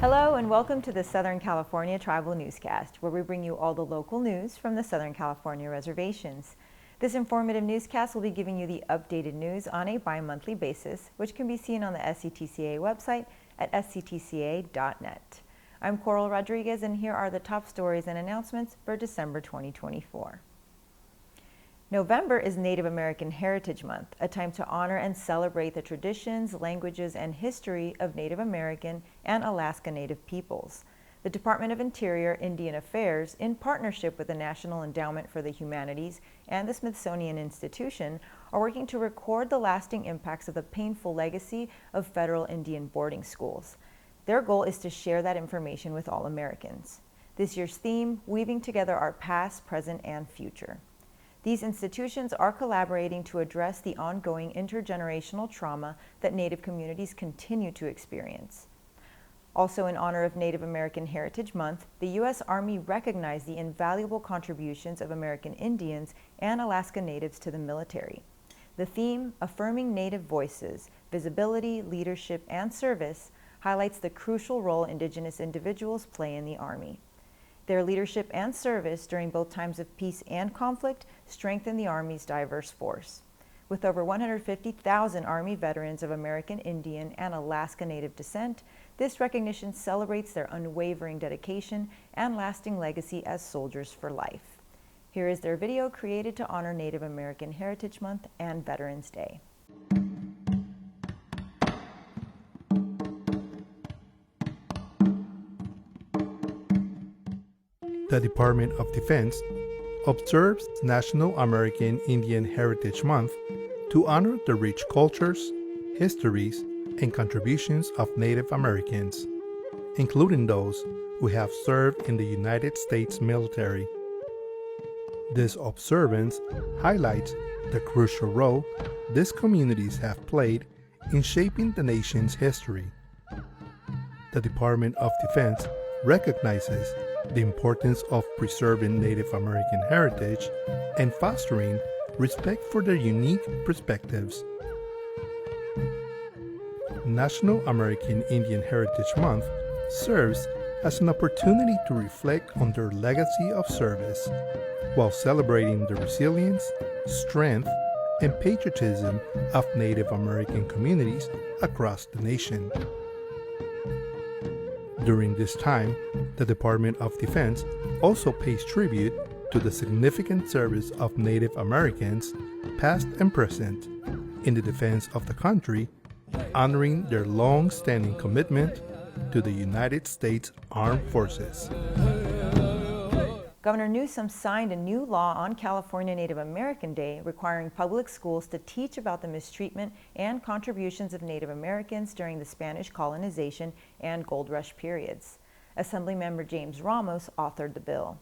Hello and welcome to the Southern California Tribal Newscast, where we bring you all the local news from the Southern California reservations. This informative newscast will be giving you the updated news on a bi-monthly basis, which can be seen on the SCTCA website at sctca.net. I'm Coral Rodriguez, and here are the top stories and announcements for December 2024. November is Native American Heritage Month, a time to honor and celebrate the traditions, languages, and history of Native American and Alaska Native peoples. The Department of Interior Indian Affairs, in partnership with the National Endowment for the Humanities and the Smithsonian Institution, are working to record the lasting impacts of the painful legacy of federal Indian boarding schools. Their goal is to share that information with all Americans. This year's theme, weaving together our past, present, and future. These institutions are collaborating to address the ongoing intergenerational trauma that Native communities continue to experience. Also, in honor of Native American Heritage Month, the U.S. Army recognized the invaluable contributions of American Indians and Alaska Natives to the military. The theme, Affirming Native Voices, Visibility, Leadership, and Service, highlights the crucial role Indigenous individuals play in the Army. Their leadership and service during both times of peace and conflict strengthen the Army's diverse force. With over 150,000 Army veterans of American Indian and Alaska Native descent, this recognition celebrates their unwavering dedication and lasting legacy as soldiers for life. Here is their video created to honor Native American Heritage Month and Veterans Day. The Department of Defense observes National American Indian Heritage Month to honor the rich cultures, histories, and contributions of Native Americans, including those who have served in the United States military. This observance highlights the crucial role these communities have played in shaping the nation's history. The Department of Defense recognizes the importance of preserving Native American heritage and fostering respect for their unique perspectives. National American Indian Heritage Month serves as an opportunity to reflect on their legacy of service while celebrating the resilience, strength, and patriotism of Native American communities across the nation. During this time, the Department of Defense also pays tribute to the significant service of Native Americans, past and present, in the defense of the country, honoring their long-standing commitment to the United States Armed Forces. Governor Newsom signed a new law on California Native American Day requiring public schools to teach about the mistreatment and contributions of Native Americans during the Spanish colonization and gold rush periods. Assemblymember James Ramos authored the bill.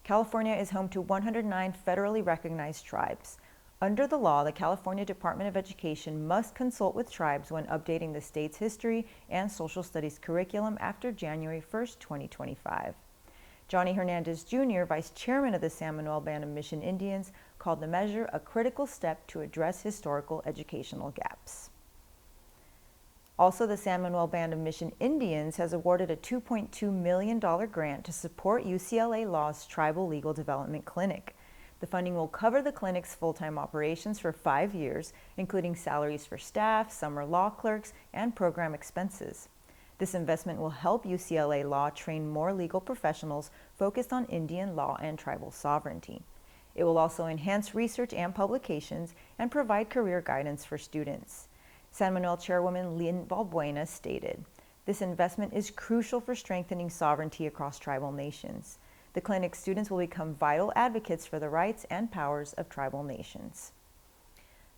California is home to 109 federally recognized tribes. Under the law, the California Department of Education must consult with tribes when updating the state's history and social studies curriculum after January 1, 2025. Johnny Hernandez Jr., Vice Chairman of the San Manuel Band of Mission Indians, called the measure a critical step to address historical educational gaps. Also, the San Manuel Band of Mission Indians has awarded a $2.2 million grant to support UCLA Law's Tribal Legal Development Clinic. The funding will cover the clinic's full-time operations for 5 years, including salaries for staff, summer law clerks, and program expenses. This investment will help UCLA Law train more legal professionals focused on Indian law and tribal sovereignty. It will also enhance research and publications and provide career guidance for students. San Manuel Chairwoman Lynn Balbuena stated, "This investment is crucial for strengthening sovereignty across tribal nations. The clinic's students will become vital advocates for the rights and powers of tribal nations."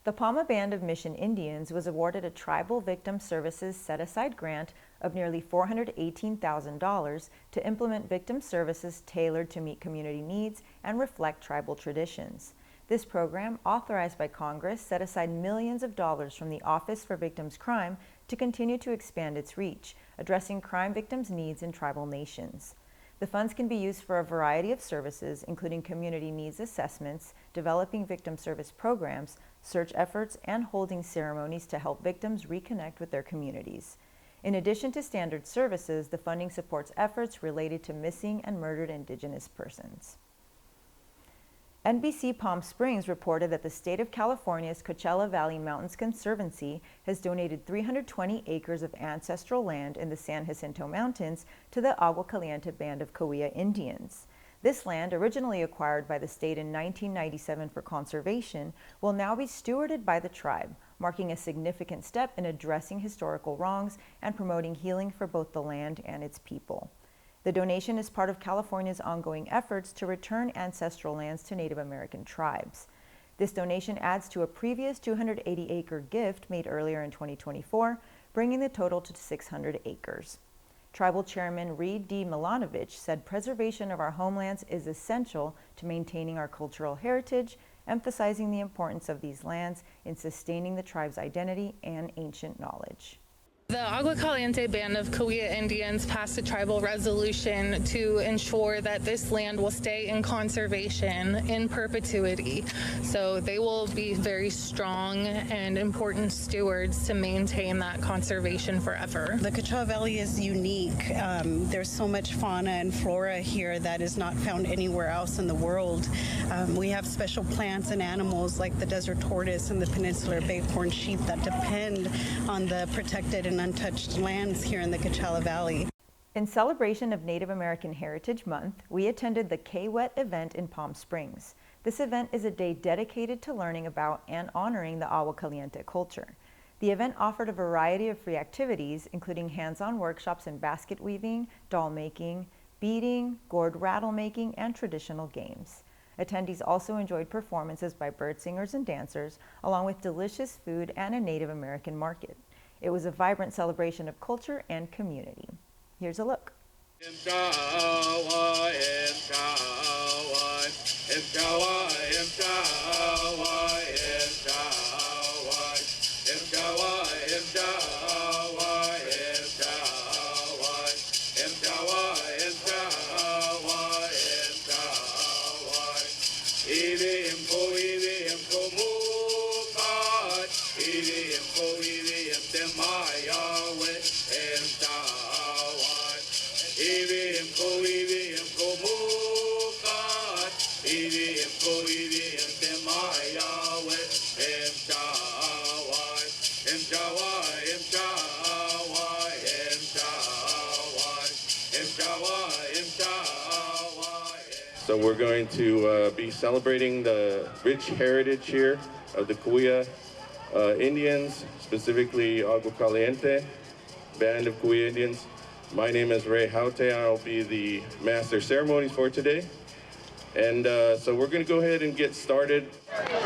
The Palma Band of Mission Indians was awarded a Tribal Victim Services Set-Aside grant of nearly $418,000 to implement victim services tailored to meet community needs and reflect tribal traditions. This program, authorized by Congress, set aside millions of dollars from the Office for Victims' Crime to continue to expand its reach, addressing crime victims' needs in tribal nations. The funds can be used for a variety of services, including community needs assessments, developing victim service programs, search efforts, and holding ceremonies to help victims reconnect with their communities. In addition to standard services, the funding supports efforts related to missing and murdered Indigenous persons. NBC Palm Springs reported that the state of California's Coachella Valley Mountains Conservancy has donated 320 acres of ancestral land in the San Jacinto Mountains to the Agua Caliente Band of Cahuilla Indians. This land, originally acquired by the state in 1997 for conservation, will now be stewarded by the tribe, marking a significant step in addressing historical wrongs and promoting healing for both the land and its people. The donation is part of California's ongoing efforts to return ancestral lands to Native American tribes. This donation adds to a previous 280-acre gift made earlier in 2024, bringing the total to 600 acres. Tribal Chairman Reed D. Milanovich said preservation of our homelands is essential to maintaining our cultural heritage, emphasizing the importance of these lands in sustaining the tribe's identity and ancient knowledge. The Agua Caliente Band of Cahuilla Indians passed a tribal resolution to ensure that this land will stay in conservation in perpetuity. So they will be very strong and important stewards to maintain that conservation forever. The Coachella Valley is unique. There's so much fauna and flora here that is not found anywhere else in the world. We have special plants and animals like the desert tortoise and the peninsular bighorn sheep that depend on the protected and untouched lands here in the Coachella Valley. In celebration of Native American Heritage Month, we attended the K-Wet event in Palm Springs. This event is a day dedicated to learning about and honoring the Agua Caliente culture. The event offered a variety of free activities, including hands-on workshops in basket weaving, doll making, beading, gourd rattle making, and traditional games. Attendees also enjoyed performances by bird singers and dancers, along with delicious food and a Native American market. It was a vibrant celebration of culture and community. Here's a look. So we're going to be celebrating the rich heritage here of the Cahuilla Indians, specifically Agua Caliente Band of Cahuilla Indians. My name is Ray Haute. I'll be the master ceremonies for today. And so we're going to go ahead and get started.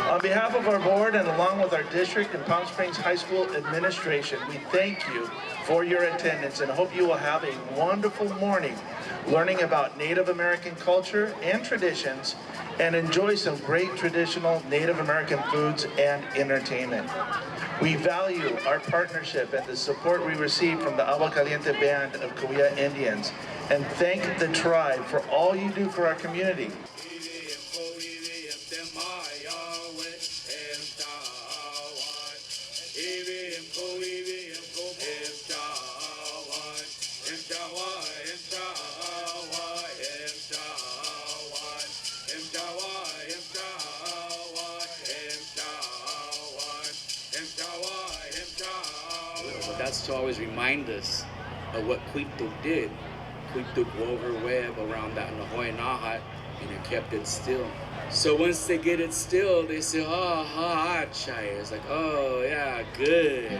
On behalf of our board and along with our district and Palm Springs High School administration, we thank you for your attendance and hope you will have a wonderful morning learning about Native American culture and traditions and enjoy some great traditional Native American foods and entertainment. We value our partnership and the support we receive from the Agua Caliente Band of Cahuilla Indians and thank the tribe for all you do for our community. That's to always remind us of what Quito did. Quito wove her web around that Nahoy Nahat and it kept it still. So once they get it still, they say, oh, ha, chai. It's like, oh, yeah, good.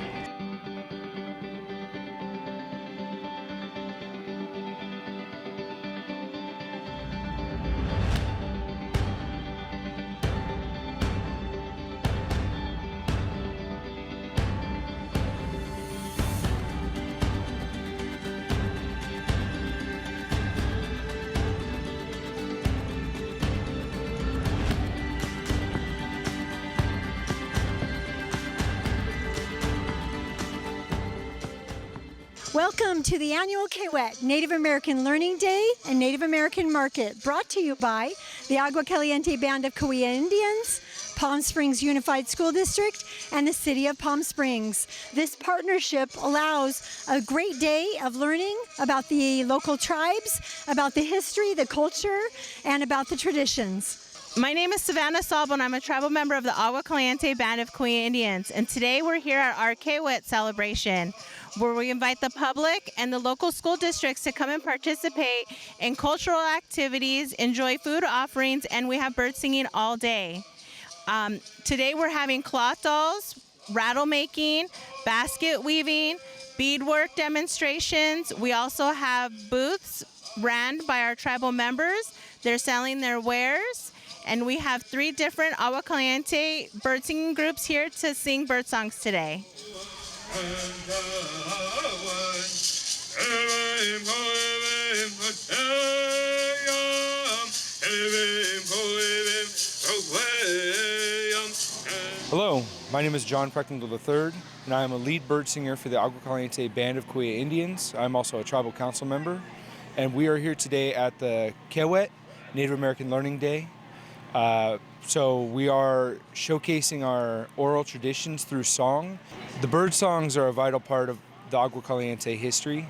Welcome to the annual Kiewit, Native American Learning Day and Native American Market, brought to you by the Agua Caliente Band of Cahuilla Indians, Palm Springs Unified School District, and the City of Palm Springs. This partnership allows a great day of learning about the local tribes, about the history, the culture, and about the traditions. My name is Savannah Salbo, and I'm a tribal member of the Agua Caliente Band of Cahuilla Indians. And today we're here at our Kiewit celebration, where we invite the public and the local school districts to come and participate in cultural activities, enjoy food offerings, and we have bird singing all day. Today we're having cloth dolls, rattle making, basket weaving, beadwork demonstrations. We also have booths ran by our tribal members. They're selling their wares. And we have 3 different Agua Caliente bird singing groups here to sing bird songs today. Hello, my name is John Preckendel III, and I am a lead bird singer for the Agua Caliente Band of Cahuilla Indians. I'm also a tribal council member, and we are here today at the Kiewit, Native American Learning Day. So we are showcasing our oral traditions through song. The bird songs are a vital part of the Agua Caliente history.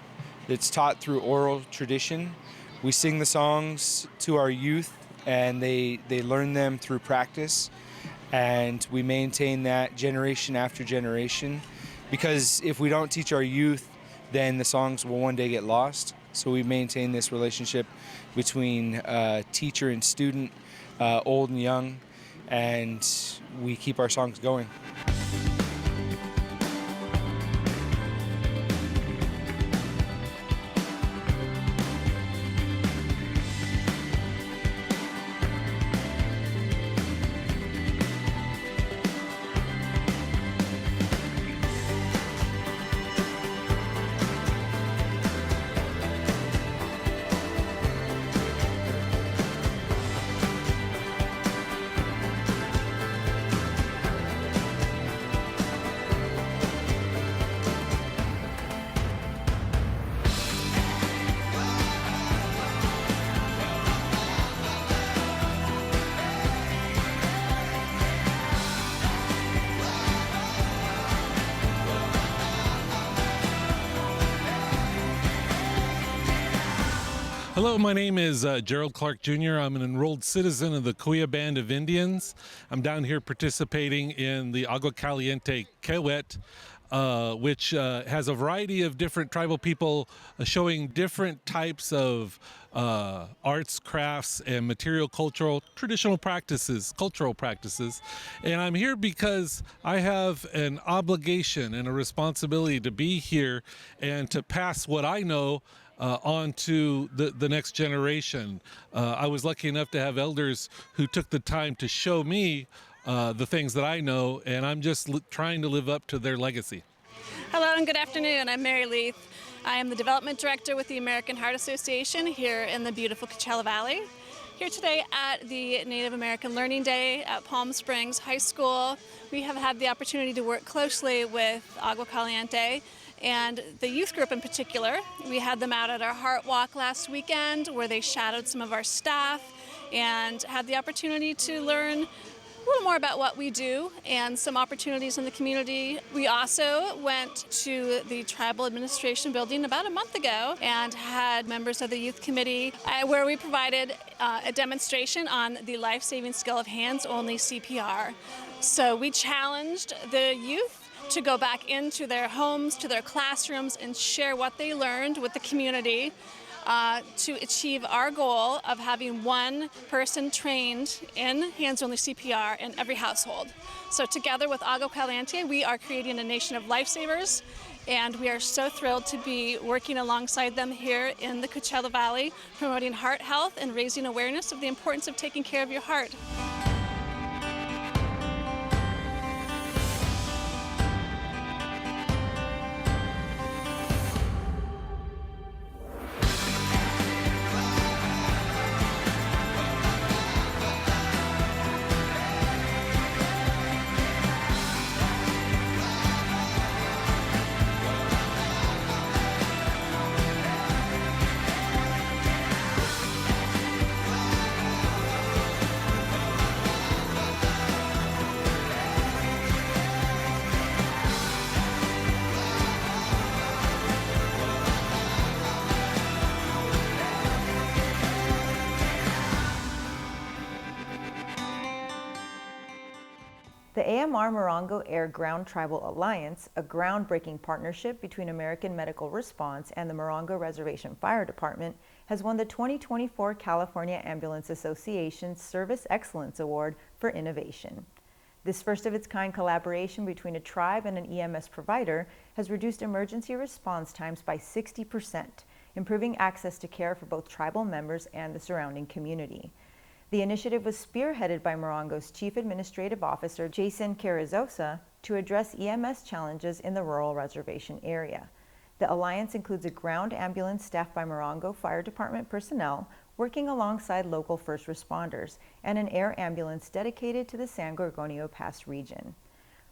It's taught through oral tradition. We sing the songs to our youth, and they learn them through practice. And we maintain that generation after generation, because if we don't teach our youth, then the songs will one day get lost. So we maintain this relationship between teacher and student, old and young, and we keep our songs going. Hello, my name is Gerald Clark Jr. I'm an enrolled citizen of the Cahuilla Band of Indians. I'm down here participating in the Agua Caliente Kiewit, which has a variety of different tribal people showing different types of arts, crafts, and material traditional practices, cultural practices. And I'm here because I have an obligation and a responsibility to be here and to pass what I know on to the next generation. I was lucky enough to have elders who took the time to show me the things that I know, and I'm just trying to live up to their legacy. Hello and good afternoon. I'm Mary Leith. I am the Development Director with the American Heart Association here in the beautiful Coachella Valley. Here today at the Native American Learning Day at Palm Springs High School. We have had the opportunity to work closely with Agua Caliente and the youth group in particular. We had them out at our Heart Walk last weekend where they shadowed some of our staff and had the opportunity to learn a little more about what we do and some opportunities in the community. We also went to the Tribal Administration Building about a month ago and had members of the youth committee where we provided a demonstration on the life-saving skill of hands-only CPR. So we challenged the youth to go back into their homes, to their classrooms, and share what they learned with the community to achieve our goal of having one person trained in hands-only CPR in every household. So together with Agua Caliente, we are creating a nation of lifesavers, and we are so thrilled to be working alongside them here in the Coachella Valley, promoting heart health and raising awareness of the importance of taking care of your heart. The AMR Morongo Air Ground Tribal Alliance, a groundbreaking partnership between American Medical Response and the Morongo Reservation Fire Department, has won the 2024 California Ambulance Association Service Excellence Award for Innovation. This first-of-its-kind collaboration between a tribe and an EMS provider has reduced emergency response times by 60%, improving access to care for both tribal members and the surrounding community. The initiative was spearheaded by Morongo's Chief Administrative Officer, Jason Carrizosa, to address EMS challenges in the rural reservation area. The alliance includes a ground ambulance staffed by Morongo Fire Department personnel working alongside local first responders and an air ambulance dedicated to the San Gorgonio Pass region.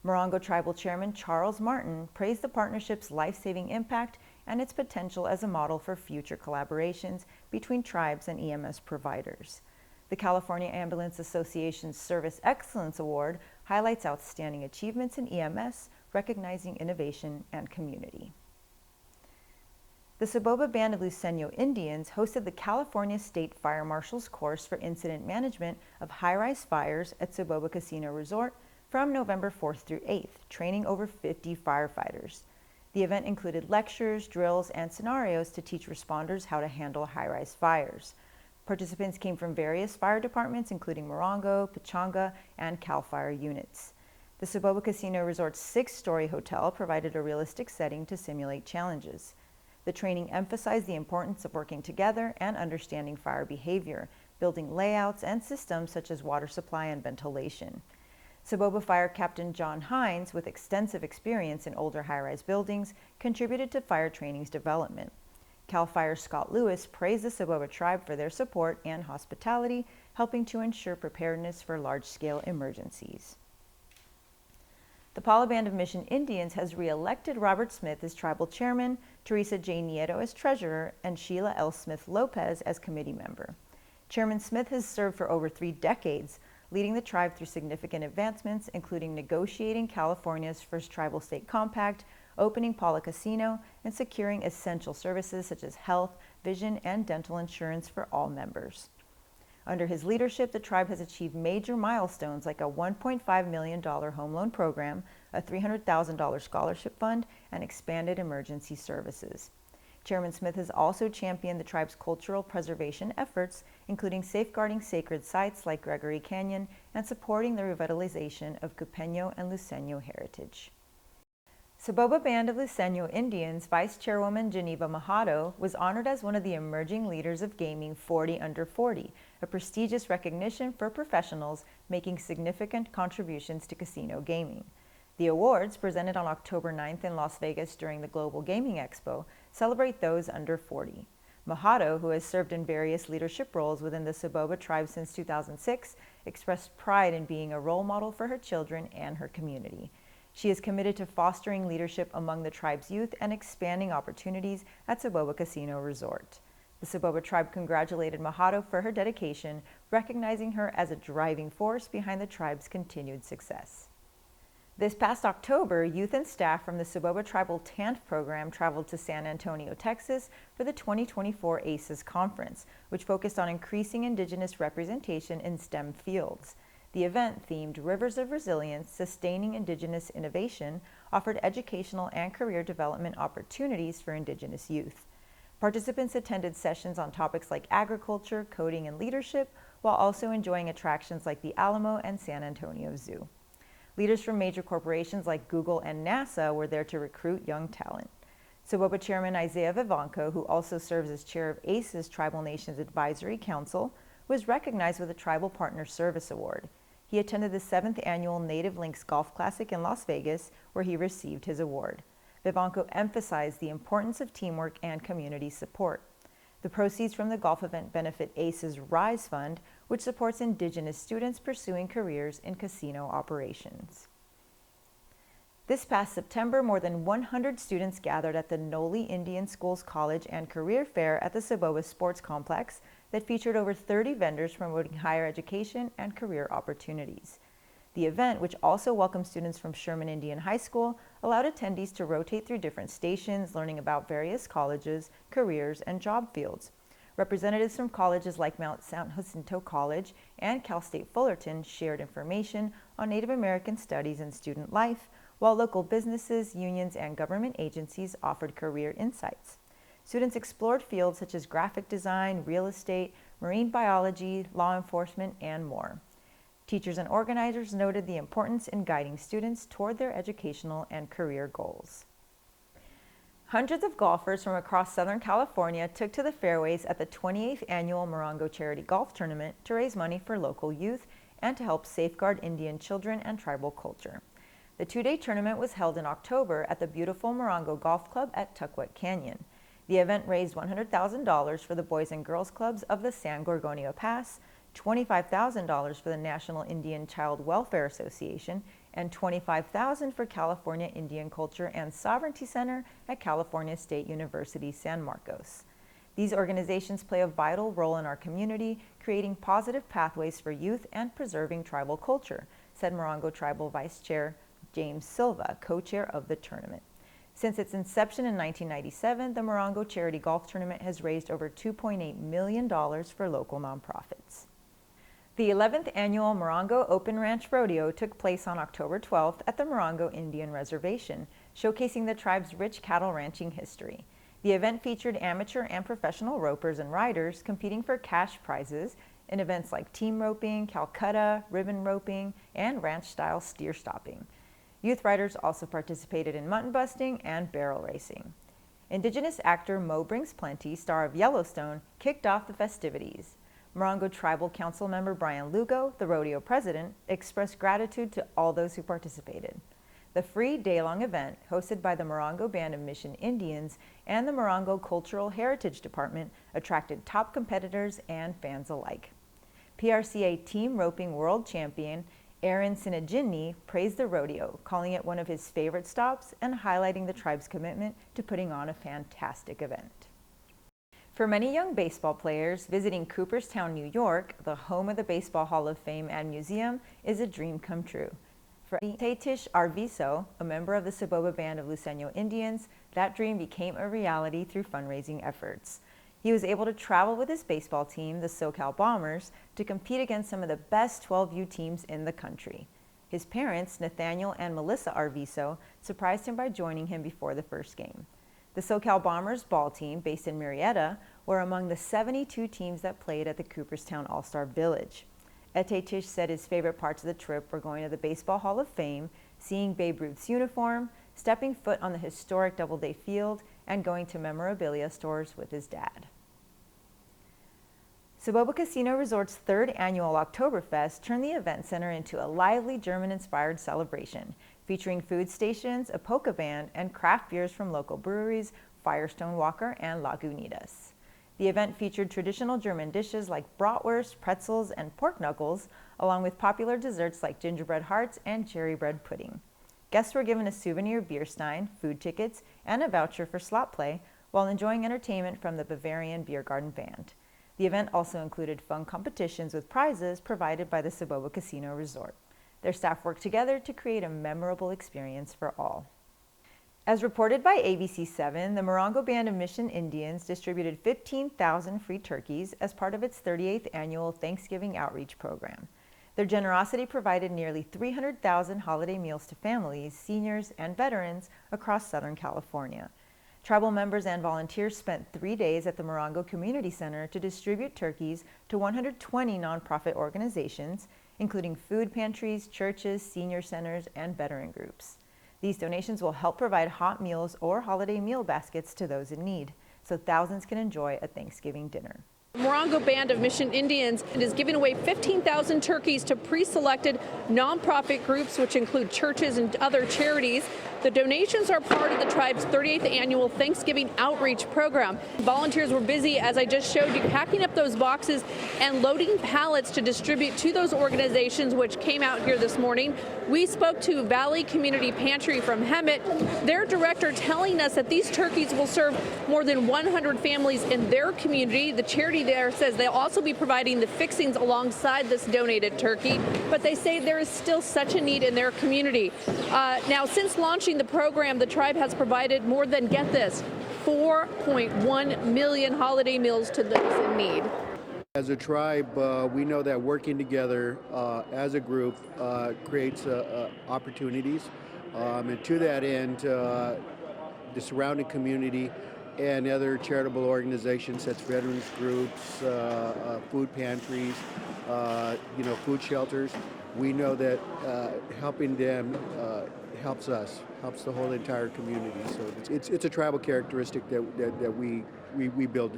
Morongo Tribal Chairman Charles Martin praised the partnership's life-saving impact and its potential as a model for future collaborations between tribes and EMS providers. The California Ambulance Association's Service Excellence Award highlights outstanding achievements in EMS, recognizing innovation and community. The Soboba Band of Luiseño Indians hosted the California State Fire Marshal's course for incident management of high-rise fires at Soboba Casino Resort from November 4th through 8th, training over 50 firefighters. The event included lectures, drills, and scenarios to teach responders how to handle high-rise fires. Participants came from various fire departments, including Morongo, Pechanga, and CAL FIRE units. The Soboba Casino Resort's 6-story hotel provided a realistic setting to simulate challenges. The training emphasized the importance of working together and understanding fire behavior, building layouts and systems such as water supply and ventilation. Soboba Fire Captain John Hines, with extensive experience in older high-rise buildings, contributed to fire training's development. CAL FIRE Scott Lewis praised the Soboba tribe for their support and hospitality, helping to ensure preparedness for large-scale emergencies. The Pala Band of Mission Indians has re-elected Robert Smith as tribal chairman, Teresa J. Nieto as treasurer, and Sheila L. Smith Lopez as committee member. Chairman Smith has served for over 3 decades, leading the tribe through significant advancements, including negotiating California's first tribal state compact, opening Pala Casino, and securing essential services such as health, vision, and dental insurance for all members. Under his leadership, the tribe has achieved major milestones like a $1.5 million home loan program, a $300,000 scholarship fund, and expanded emergency services. Chairman Smith has also championed the tribe's cultural preservation efforts, including safeguarding sacred sites like Gregory Canyon and supporting the revitalization of Cupeño and Luiseño heritage. Soboba Band of Luiseño Indians Vice Chairwoman Geneva Majado was honored as one of the emerging leaders of gaming 40 under 40, a prestigious recognition for professionals making significant contributions to casino gaming. The awards, presented on October 9th in Las Vegas during the Global Gaming Expo, celebrate those under 40. Majado, who has served in various leadership roles within the Soboba tribe since 2006, expressed pride in being a role model for her children and her community. She is committed to fostering leadership among the tribe's youth and expanding opportunities at Soboba Casino Resort. The Soboba tribe congratulated Majado for her dedication, recognizing her as a driving force behind the tribe's continued success. This past October, youth and staff from the Soboba Tribal TANF program traveled to San Antonio, Texas for the 2024 ACES conference, which focused on increasing Indigenous representation in STEM fields. The event, themed Rivers of Resilience, Sustaining Indigenous Innovation, offered educational and career development opportunities for Indigenous youth. Participants attended sessions on topics like agriculture, coding, and leadership, while also enjoying attractions like the Alamo and San Antonio Zoo. Leaders from major corporations like Google and NASA were there to recruit young talent. Soboba Chairman Isaiah Vivanco, who also serves as chair of ACES Tribal Nations Advisory Council, was recognized with a Tribal Partner Service Award. He attended the 7th annual Native Links Golf Classic in Las Vegas, where he received his award. Vivanco emphasized the importance of teamwork and community support. The proceeds from the golf event benefit ACE's RISE Fund, which supports Indigenous students pursuing careers in casino operations. This past September, more than 100 students gathered at the Noli Indian Schools College and Career Fair at the Soboba Sports Complex that featured over 30 vendors promoting higher education and career opportunities. The event, which also welcomed students from Sherman Indian High School, allowed attendees to rotate through different stations, learning about various colleges, careers, and job fields. Representatives from colleges like Mount San Jacinto College and Cal State Fullerton shared information on Native American studies and student life, while local businesses, unions, and government agencies offered career insights. Students explored fields such as graphic design, real estate, marine biology, law enforcement, and more. Teachers and organizers noted the importance in guiding students toward their educational and career goals. Hundreds of golfers from across Southern California took to the fairways at the 28th Annual Morongo Charity Golf Tournament to raise money for local youth and to help safeguard Indian children and tribal culture. The two-day tournament was held in October at the beautiful Morongo Golf Club at Tuckwet Canyon. The event raised $100,000 for the Boys and Girls Clubs of the San Gorgonio Pass, $25,000 for the National Indian Child Welfare Association, and $25,000 for California Indian Culture and Sovereignty Center at California State University, San Marcos. These organizations play a vital role in our community, creating positive pathways for youth and preserving tribal culture, said Morongo Tribal Vice Chair James Silva, co-chair of the tournament. Since its inception in 1997, the Morongo Charity Golf Tournament has raised over $2.8 million for local nonprofits. The 11th Annual Morongo Open Ranch Rodeo took place on October 12th at the Morongo Indian Reservation, showcasing the tribe's rich cattle ranching history. The event featured amateur and professional ropers and riders competing for cash prizes in events like team roping, Calcutta, ribbon roping, and ranch-style steer stopping. Youth riders also participated in mutton busting and barrel racing. Indigenous actor Mo Brings Plenty, star of Yellowstone, kicked off the festivities. Morongo Tribal Council member Brian Lugo, the rodeo president, expressed gratitude to all those who participated. The free day-long event, hosted by the Morongo Band of Mission Indians and the Morongo Cultural Heritage Department, attracted top competitors and fans alike. PRCA Team Roping World Champion Aaron Sinajinni praised the rodeo, calling it one of his favorite stops and highlighting the tribe's commitment to putting on a fantastic event. For many young baseball players, visiting Cooperstown, New York, the home of the Baseball Hall of Fame and Museum, is a dream come true. For Teitish Arviso, a member of the Saboba Band of Luceño Indians, that dream became a reality through fundraising efforts. He was able to travel with his baseball team, the SoCal Bombers, to compete against some of the best 12U teams in the country. His parents, Nathaniel and Melissa Arviso, surprised him by joining him before the first game. The SoCal Bombers ball team, based in Murrieta, were among the 72 teams that played at the Cooperstown All-Star Village. Etetish said his favorite parts of the trip were going to the Baseball Hall of Fame, seeing Babe Ruth's uniform, stepping foot on the historic Doubleday Field, and going to memorabilia stores with his dad. Saboba Casino Resort's third annual Oktoberfest turned the event center into a lively German-inspired celebration, featuring food stations, a polka band, and craft beers from local breweries Firestone Walker and Lagunitas. The event featured traditional German dishes like bratwurst, pretzels, and pork knuckles, along with popular desserts like gingerbread hearts and cherry bread pudding. Guests were given a souvenir beer stein, food tickets, and a voucher for slot play while enjoying entertainment from the Bavarian Beer Garden Band. The event also included fun competitions with prizes provided by the Saboba Casino Resort. Their staff worked together to create a memorable experience for all. As reported by ABC7, the Morongo Band of Mission Indians distributed 15,000 free turkeys as part of its 38th annual Thanksgiving outreach program. Their generosity provided nearly 300,000 holiday meals to families, seniors, and veterans across Southern California. Tribal members and volunteers spent 3 days at the Morongo Community Center to distribute turkeys to 120 nonprofit organizations, including food pantries, churches, senior centers, and veteran groups. These donations will help provide hot meals or holiday meal baskets to those in need, so thousands can enjoy a Thanksgiving dinner. Morongo Band of Mission Indians is giving away 15,000 turkeys to pre-selected nonprofit groups, which include churches and other charities. The donations are part of the tribe's 38th annual Thanksgiving outreach program. Volunteers were busy, as I just showed you, packing up those boxes and loading pallets to distribute to those organizations which came out here this morning. We spoke to Valley Community Pantry from Hemet, their director telling us that these turkeys will serve more than 100 families in their community. The charity there says they'll also be providing the fixings alongside this donated turkey, but they say there is still such a need in their community. Now, since launching the program, the tribe has provided more than, get this, 4.1 million holiday meals to those in need. As a tribe, we know that working together as a group creates opportunities. And to that end, the surrounding community and other charitable organizations such as veterans groups, food pantries, food shelters, we know that helping them helps us, helps the whole entire community. So it's a tribal characteristic that we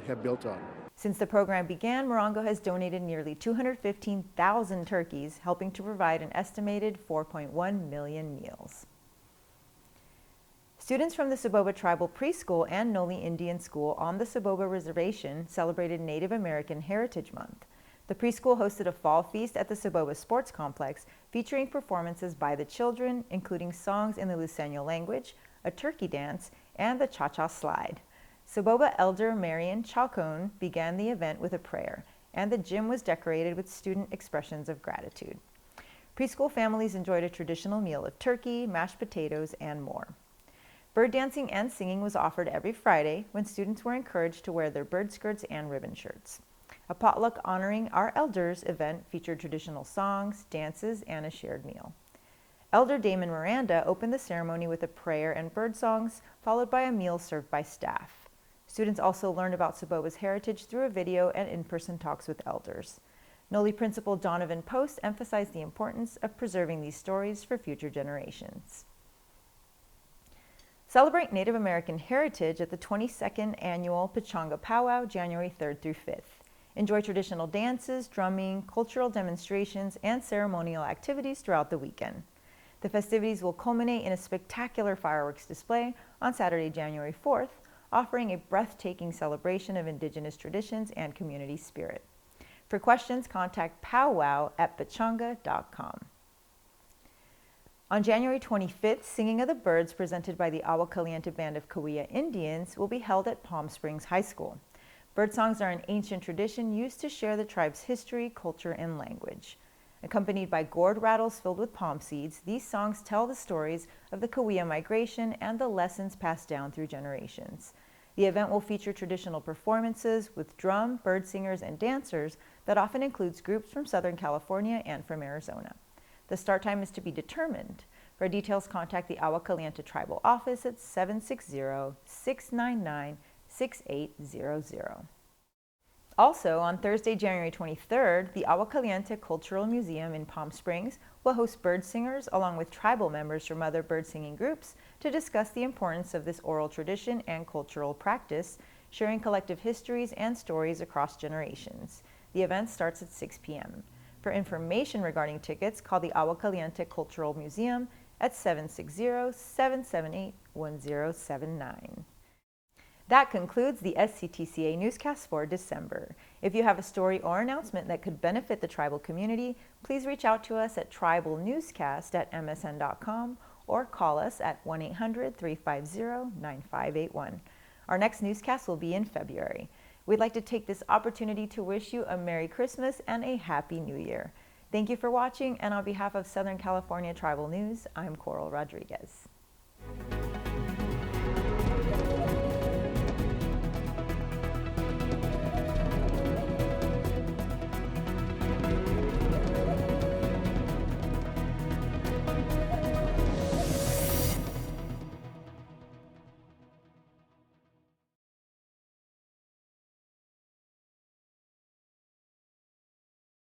have built on. Since the program began, Morongo has donated nearly 215,000 turkeys, helping to provide an estimated 4.1 million meals. Students from the Soboba Tribal Preschool and Noli Indian School on the Soboba Reservation celebrated Native American Heritage Month. The preschool hosted a fall feast at the Soboba Sports Complex featuring performances by the children, including songs in the Luiseño language, a turkey dance, and the cha-cha slide. Soboba Elder Marion Chalcone began the event with a prayer, and the gym was decorated with student expressions of gratitude. Preschool families enjoyed a traditional meal of turkey, mashed potatoes, and more. Bird dancing and singing was offered every Friday when students were encouraged to wear their bird skirts and ribbon shirts. A potluck honoring our elders event featured traditional songs, dances, and a shared meal. Elder Damon Miranda opened the ceremony with a prayer and bird songs, followed by a meal served by staff. Students also learned about Soboba's heritage through a video and in-person talks with elders. Noli Principal Donovan Post emphasized the importance of preserving these stories for future generations. Celebrate Native American heritage at the 22nd Annual Pechanga Powwow, January 3rd through 5th. Enjoy traditional dances, drumming, cultural demonstrations, and ceremonial activities throughout the weekend. The festivities will culminate in a spectacular fireworks display on Saturday, January 4th, offering a breathtaking celebration of Indigenous traditions and community spirit. For questions, contact powwow@pechanga.com. On January 25th, Singing of the Birds, presented by the Agua Caliente Band of Cahuilla Indians, will be held at Palm Springs High School. Bird songs are an ancient tradition used to share the tribe's history, culture, and language. Accompanied by gourd rattles filled with palm seeds, these songs tell the stories of the Cahuilla migration and the lessons passed down through generations. The event will feature traditional performances with drum, bird singers, and dancers that often includes groups from Southern California and from Arizona. The start time is to be determined. For details, contact the Agua Caliente Tribal Office at 760-699-6800. Also, on Thursday, January 23rd, the Agua Caliente Cultural Museum in Palm Springs will host bird singers along with tribal members from other bird singing groups to discuss the importance of this oral tradition and cultural practice, sharing collective histories and stories across generations. The event starts at 6 p.m. For information regarding tickets, call the Agua Caliente Cultural Museum at 760-778-1079. That concludes the SCTCA newscast for December. If you have a story or announcement that could benefit the tribal community, please reach out to us at tribalnewscast@msn.com or call us at 1-800-350-9581. Our next newscast will be in February. We'd like to take this opportunity to wish you a Merry Christmas and a Happy New Year. Thank you for watching, and on behalf of Southern California Tribal News, I'm Coral Rodriguez.